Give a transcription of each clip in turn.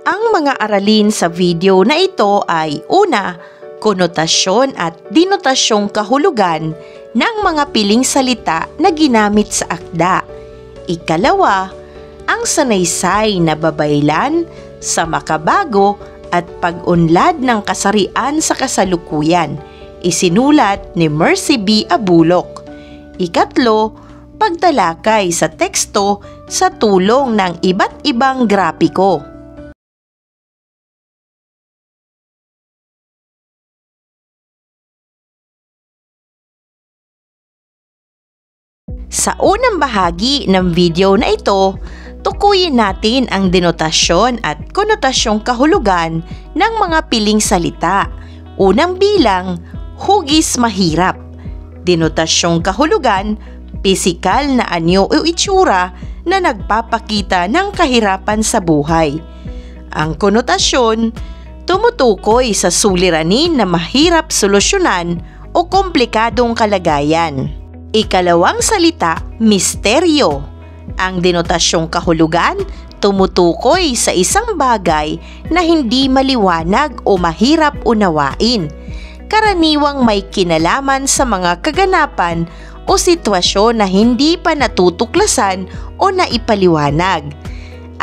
Ang mga aralin sa video na ito ay una, konotasyon at denotasyong kahulugan ng mga piling salita na ginamit sa akda. Ikalawa, ang sanaysay na babaylan sa makabago at pag-unlad ng kasarian sa kasalukuyan. Isinulat ni Mercy B. Abulok. Ikatlo, pagtalakay sa teksto sa tulong ng iba't ibang grapiko. Sa unang bahagi ng video na ito, tukuyin natin ang denotasyon at konotasyong kahulugan ng mga piling salita. Unang bilang, hugis mahirap. Denotasyong kahulugan, pisikal na anyo o itsura na nagpapakita ng kahirapan sa buhay. Ang konotasyon, tumutukoy sa suliranin na mahirap solusyonan o komplikadong kalagayan. Ikalawang salita, misteryo. Ang denotasyong kahulugan, tumutukoy sa isang bagay na hindi maliwanag o mahirap unawain. Karaniwang may kinalaman sa mga kaganapan o sitwasyon na hindi pa natutuklasan o naipaliwanag.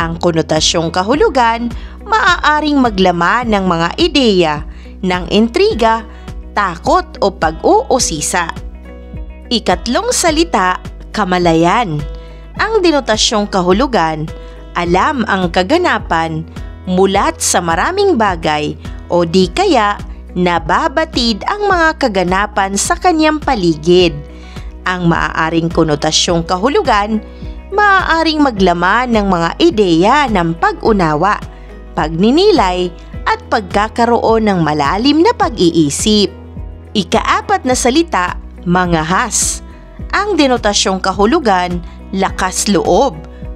Ang konotasyong kahulugan, maaaring maglaman ng mga ideya, ng intriga, takot o pag-uusisa. Ikatlong salita, kamalayan. Ang denotasyong kahulugan, alam ang kaganapan, mulat sa maraming bagay o di kaya nababatid ang mga kaganapan sa kanyang paligid. Ang maaaring konotasyong kahulugan, maaaring maglaman ng mga ideya ng pag-unawa, pagninilay at pagkakaroon ng malalim na pag-iisip. Ikaapat na salita, mangahas. Ang denotasyong kahulugan, lakas loob,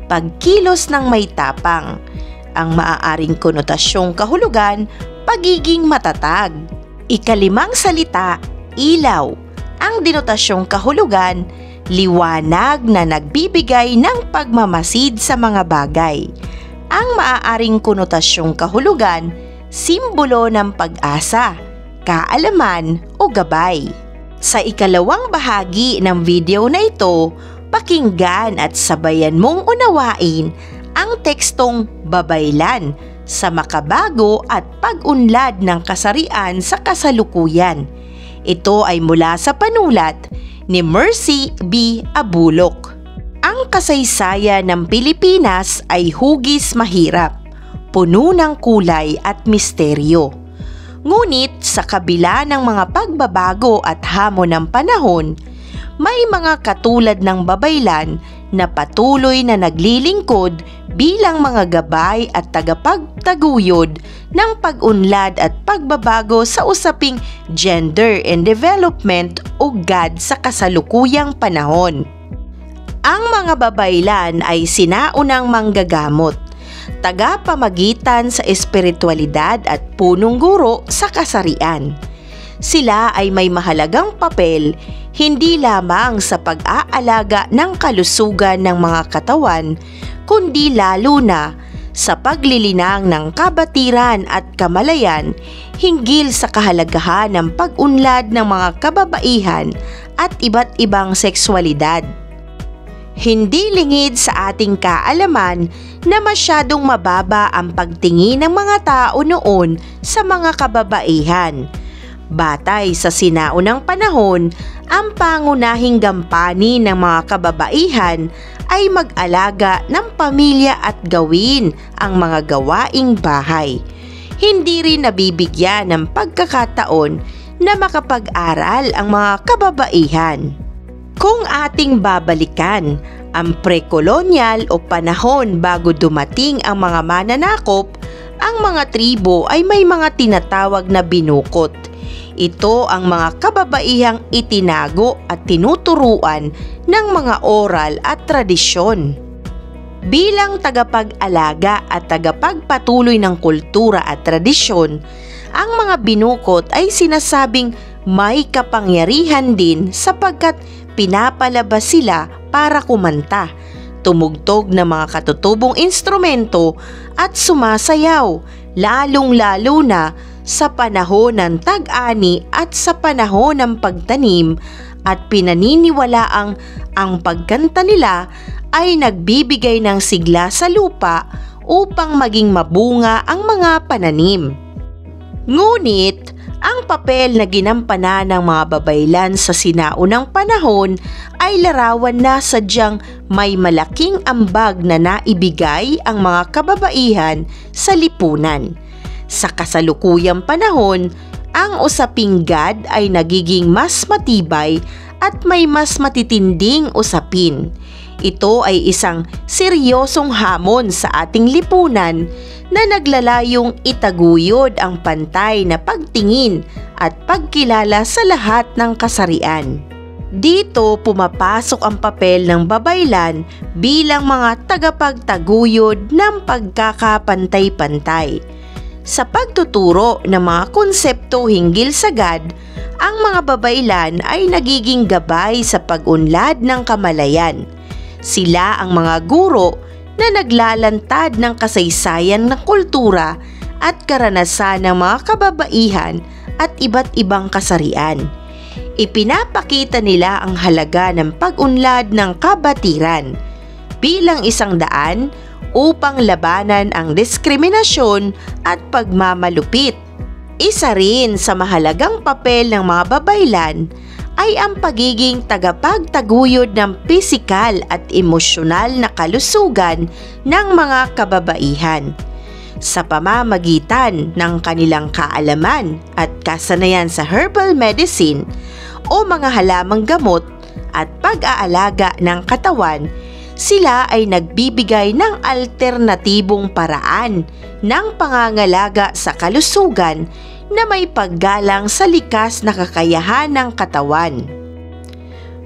pagkilos ng may tapang. Ang maaaring konotasyong kahulugan, pagiging matatag. Ikalimang salita, ilaw. Ang denotasyong kahulugan, liwanag na nagbibigay ng pagmamasid sa mga bagay. Ang maaaring konotasyong kahulugan, simbolo ng pag-asa, kaalaman o gabay. Sa ikalawang bahagi ng video na ito, pakinggan at sabayan mong unawain ang tekstong babaylan sa makabago at pag-unlad ng kasarian sa kasalukuyan. Ito ay mula sa panulat ni Mercy B. Abulok. Ang kasaysayan ng Pilipinas ay hugis mahirap, puno ng kulay at misteryo. Ngunit sa kabila ng mga pagbabago at hamon ng panahon, may mga katulad ng babaylan na patuloy na naglilingkod bilang mga gabay at tagapagtaguyod ng pag-unlad at pagbabago sa usaping gender and development o GAD sa kasalukuyang panahon. Ang mga babaylan ay sinaunang manggagamot, tagapamagitan sa espiritualidad at punong guro sa kasarian. Sila ay may mahalagang papel hindi lamang sa pag-aalaga ng kalusugan ng mga katawan, kundi lalo na sa paglilinang ng kabatiran at kamalayan hinggil sa kahalagahan ng pag-unlad ng mga kababaihan at iba't ibang sexualidad. Hindi lingid sa ating kaalaman na masyadong mababa ang pagtingin ng mga tao noon sa mga kababaihan. Batay sa sinaunang panahon, ang pangunahing gampanin ng mga kababaihan ay mag-alaga ng pamilya at gawin ang mga gawaing bahay. Hindi rin nabibigyan ng pagkakataon na makapag-aral ang mga kababaihan. Kung ating babalikan ang pre-kolonyal o panahon bago dumating ang mga mananakop, ang mga tribo ay may mga tinatawag na binukot. Ito ang mga kababaihang itinago at tinuturuan ng mga oral at tradisyon. Bilang tagapag-alaga at tagapagpatuloy ng kultura at tradisyon, ang mga binukot ay sinasabing may kapangyarihan din sapagkat pinapalabas sila para kumanta, tumugtog ng mga katutubong instrumento at sumasayaw, lalong-lalo na sa panahon ng tag-ani at sa panahon ng pagtanim, at pinaniniwalaang ang pagkanta nila ay nagbibigay ng sigla sa lupa upang maging mabunga ang mga pananim. Ngunit, ang papel na ginampanan ng mga babaylan sa sinaunang panahon ay larawan na sadyang may malaking ambag na naibigay ang mga kababaihan sa lipunan. Sa kasalukuyang panahon, ang usaping God ay nagiging mas matibay at may mas matitinding usapin. Ito ay isang seryosong hamon sa ating lipunan na naglalayong itaguyod ang pantay na pagtingin at pagkilala sa lahat ng kasarian. Dito pumapasok ang papel ng babaylan bilang mga tagapagtaguyod ng pagkakapantay-pantay. Sa pagtuturo ng mga konsepto hinggil sa God, ang mga babaylan ay nagiging gabay sa pag-unlad ng kamalayan. Sila ang mga guro na naglalantad ng kasaysayan ng kultura at karanasan ng mga kababaihan at iba't ibang kasarian. Ipinapakita nila ang halaga ng pag-unlad ng kabatiran bilang isang daan upang labanan ang diskriminasyon at pagmamalupit. Isa rin sa mahalagang papel ng mga babaylan ay ang pagiging tagapagtaguyod ng pisikal at emosyonal na kalusugan ng mga kababaihan. Sa pamamagitan ng kanilang kaalaman at kasanayan sa herbal medicine o mga halamang gamot at pag-aalaga ng katawan, sila ay nagbibigay ng alternatibong paraan ng pangangalaga sa kalusugan na may paggalang sa likas na kakayahan ng katawan.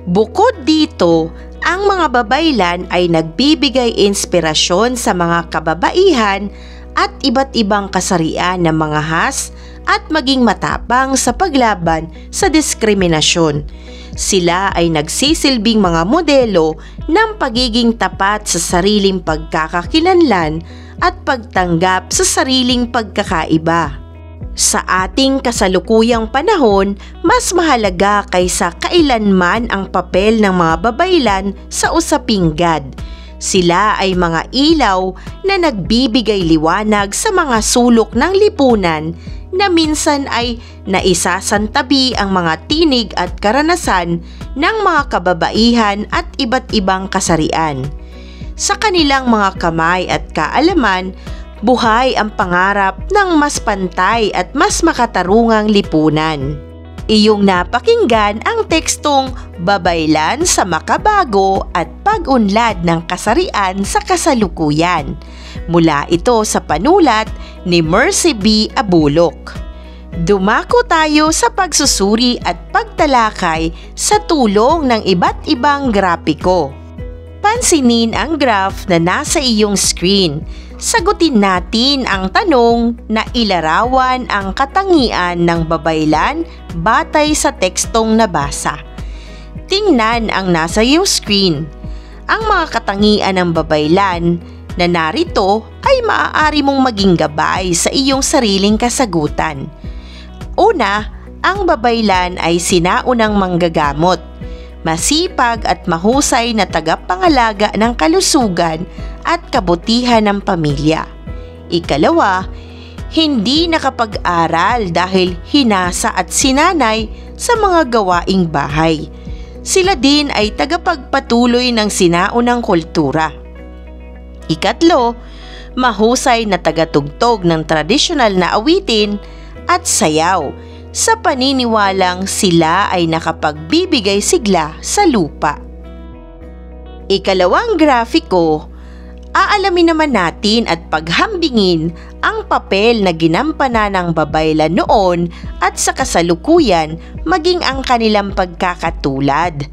Bukod dito, ang mga babaylan ay nagbibigay inspirasyon sa mga kababaihan at iba't ibang kasarian ng mga has at maging matapang sa paglaban sa diskriminasyon. Sila ay nagsisilbing mga modelo ng pagiging tapat sa sariling pagkakakilanlan at pagtanggap sa sariling pagkakaiba. Sa ating kasalukuyang panahon, mas mahalaga kaysa kailanman ang papel ng mga babaylan sa usaping God. Sila ay mga ilaw na nagbibigay liwanag sa mga sulok ng lipunan na minsan ay naisasantabi ang mga tinig at karanasan ng mga kababaihan at iba't ibang kasarian. Sa kanilang mga kamay at kaalaman, buhay ang pangarap ng mas pantay at mas makatarungang lipunan. Iyong napakinggan ang tekstong Babaylan sa Makabago at Pag-unlad ng Kasarian sa Kasalukuyan. Mula ito sa panulat ni Mercy B. Abulok. Dumako tayo sa pagsusuri at pagtalakay sa tulong ng iba't ibang grapiko. Pansinin ang graph na nasa iyong screen. Sagutin natin ang tanong na ilarawan ang katangian ng babaylan batay sa tekstong nabasa. Tingnan ang nasa iyong screen. Ang mga katangian ng babaylan na narito ay maaari mong maging gabay sa iyong sariling kasagutan. Una, ang babaylan ay sinaunang manggagamot, masipag at mahusay na tagapangalaga ng kalusugan at kabutihan ng pamilya. Ikalawa, hindi nakapag-aral dahil hinasa at sinanay sa mga gawaing bahay. Sila din ay tagapagpatuloy ng sinaunang kultura. Ikatlo, mahusay na tagatugtog ng tradisyonal na awitin at sayaw sa paniniwalang sila ay nakapagbibigay sigla sa lupa. Ikalawang grafiko, aalamin naman natin at paghambingin ang papel na ginampanan ng babaylan noon at sa kasalukuyan maging ang kanilang pagkakatulad.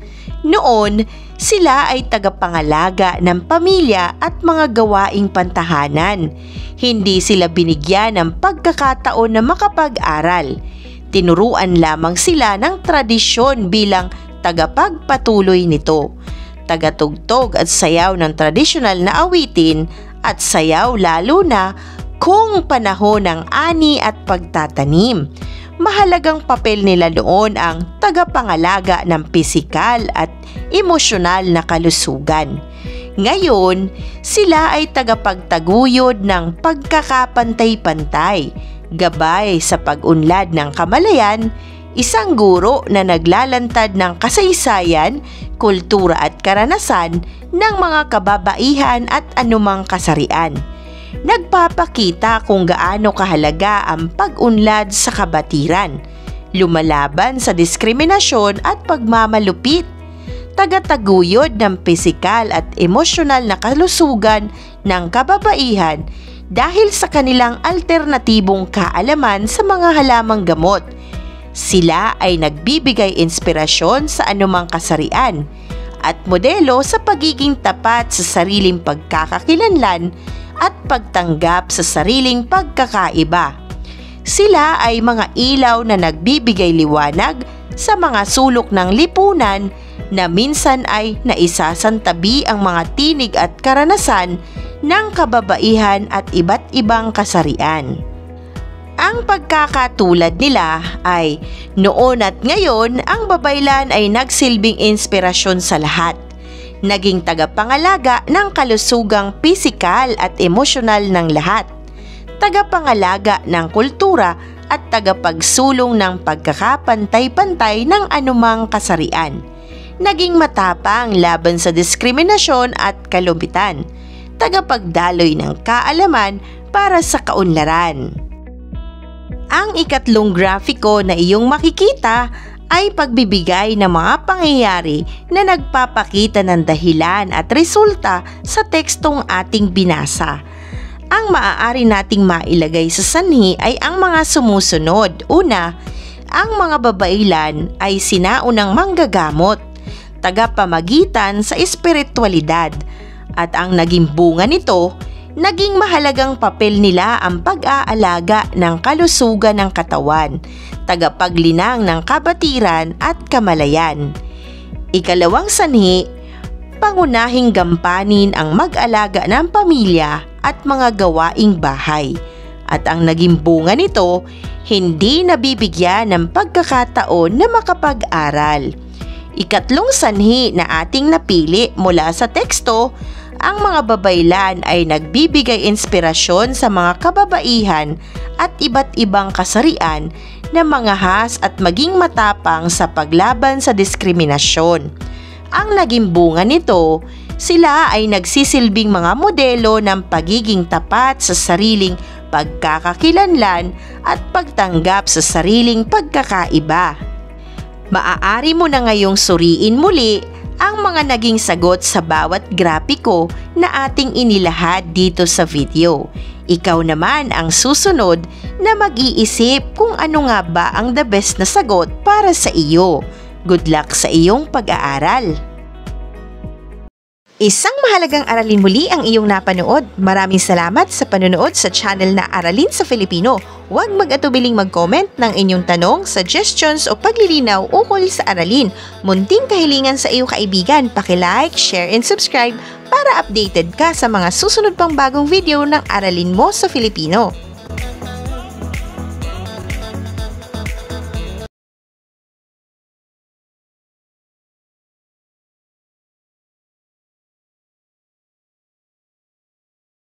Noon, sila ay tagapangalaga ng pamilya at mga gawaing pantahanan. Hindi sila binigyan ng pagkakataon na makapag-aral. Tinuruan lamang sila ng tradisyon bilang tagapagpatuloy nito. tagatugtog at sayaw ng tradisyonal na awitin at sayaw lalo na kung panahon ng ani at pagtatanim. Mahalagang papel nila noon ang tagapangalaga ng pisikal at emosyonal na kalusugan. Ngayon, sila ay tagapagtaguyod ng pagkakapantay-pantay, gabay sa pag-unlad ng kamalayan, isang guro na naglalantad ng kasaysayan, kultura at karanasan ng mga kababaihan at anumang kasarian. Nagpapakita kung gaano kahalaga ang pag-unlad sa kabatiran, lumalaban sa diskriminasyon at pagmamalupit, tagataguyod ng pisikal at emosyonal na kalusugan ng kababaihan dahil sa kanilang alternatibong kaalaman sa mga halamang gamot. Sila ay nagbibigay inspirasyon sa anumang kasarian at modelo sa pagiging tapat sa sariling pagkakakilanlan at pagtanggap sa sariling pagkakaiba. Sila ay mga ilaw na nagbibigay liwanag sa mga sulok ng lipunan na minsan ay naisasantabi ang mga tinig at karanasan ng kababaihan at iba't ibang kasarian. Ang pagkakatulad nila ay noon at ngayon ang babaylan ay nagsilbing inspirasyon sa lahat. Naging tagapangalaga ng kalusugang pisikal at emosyonal ng lahat, tagapangalaga ng kultura at tagapagsulong ng pagkakapantay-pantay ng anumang kasarian. Naging matapang laban sa diskriminasyon at kalumpitan, tagapagdaloy ng kaalaman para sa kaunlaran. Ang ikatlong grafiko na iyong makikita ay pagbibigay ng mga pangyayari na nagpapakita ng dahilan at resulta sa tekstong ating binasa. Ang maaari nating mailagay sa sanhi ay ang mga sumusunod. Una, ang mga babaylan ay sinaunang manggagamot, tagapamagitan sa espiritualidad, at ang naging bunga nito, naging mahalagang papel nila ang pag-aalaga ng kalusugan ng katawan, tagapaglinang ng kabatiran at kamalayan. Ikalawang sanhi, pangunahing gampanin ang mag-alaga ng pamilya at mga gawaing bahay. At ang naging bunga nito, hindi nabibigyan ng pagkakataon na makapag-aral. Ikatlong sanhi na ating napili mula sa teksto, ang mga babaylan ay nagbibigay inspirasyon sa mga kababaihan at iba't ibang kasarian na mangahas at maging matapang sa paglaban sa diskriminasyon. Ang naging bunga nito, sila ay nagsisilbing mga modelo ng pagiging tapat sa sariling pagkakakilanlan at pagtanggap sa sariling pagkakaiba. Maaari mo na ngayong suriin muli ang mga naging sagot sa bawat grapiko na ating inilahad dito sa video. Ikaw naman ang susunod na mag-iisip kung ano nga ba ang the best na sagot para sa iyo. Good luck sa iyong pag-aaral! Isang mahalagang aralin muli ang iyong napanood. Maraming salamat sa panonood sa channel na Aralin sa Filipino. Huwag mag-atubiling mag-comment ng inyong tanong, suggestions o paglilinaw ukol sa aralin. Munting kahilingan sa iyong kaibigan, paki-like, share and subscribe para updated ka sa mga susunod pang bagong video ng Aralin mo sa Filipino.